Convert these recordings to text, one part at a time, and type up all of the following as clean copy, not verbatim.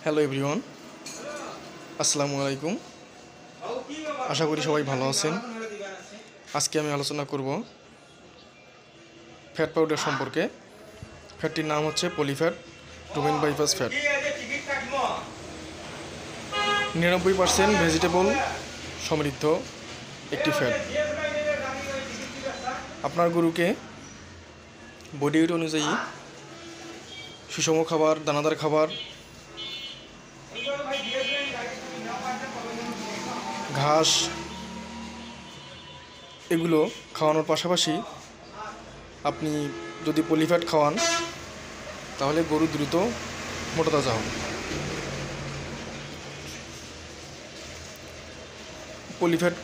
Hello everyone, আসসালামু আলাইকুম। আশা করি সবাই ভালো আছেন। আজকে আমি আলোচনা করব ফ্যাট পাউডার সম্পর্কে। ফ্যাটটির নাম হচ্ছে পলিফ্যাট রুমেন বাইপাস ফ্যাট। 99% ভেজিটেবল সমৃদ্ধ একটি ফ্যাট। আপনার গরুকে বডি ওয়েট অনুযায়ী সুষম খাবার, দানাদার খাবার, ঘাস এগুলো খাওয়ানোর পাশাপাশি আপনি যদি পলিফ্যাট খাওয়ান তাহলে গরু দ্রুত মোটাতাজা হবে। পলিফ্যাট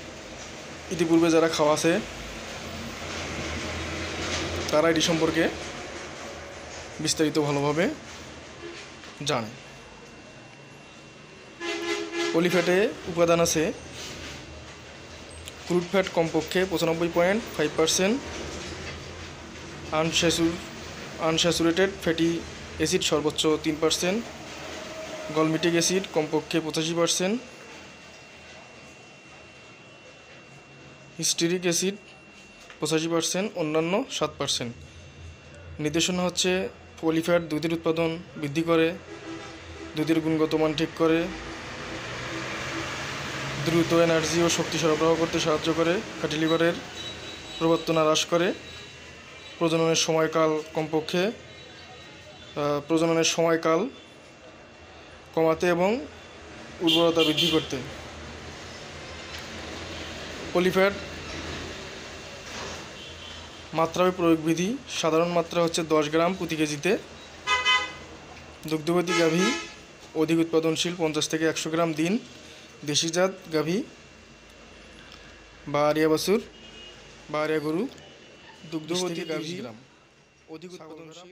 ইতিপূর্বে যারা খাওয়া আছে তারা এটি সম্পর্কে বিস্তারিত ভালোভাবে জানে। পলিফ্যাটে উপাদান আছে ক্রুড ফ্যাট কমপক্ষে 95.5%, আনস্যাচুরেটেড ফ্যাটি অ্যাসিড সর্বোচ্চ 3%, গলমিটিক অ্যাসিড কমপক্ষে 85%, হিস্টেরিক অ্যাসিড 85%, অন্যান্য 7%। নির্দেশনা হচ্ছে পলিফ্যাট দুধের উৎপাদন বৃদ্ধি করে, দুধের গুণগত মান ঠিক করে, দ্রুত এনার্জি ও শক্তি সরবরাহ করতে সাহায্য করে, ফ্যাটি লিভারের প্রবর্তনা হ্রাস করে, প্রজননের সময়কাল কমাতে এবং উর্বরতা বৃদ্ধি করতে। পলিফ্যাট মাত্রা ও প্রয়োগবিধি: সাধারণ মাত্রা হচ্ছে 10 গ্রাম প্রতি কেজিতে। দুগ্ধবতী গাভী অধিক উৎপাদনশীল 50 থেকে 100 গ্রাম দিন। দেশিজাত গাভী বা আরিয়া বাছুর বা আরিয়া গরু দুগ্ধবতী গাভী অধিক উৎপাদনশীল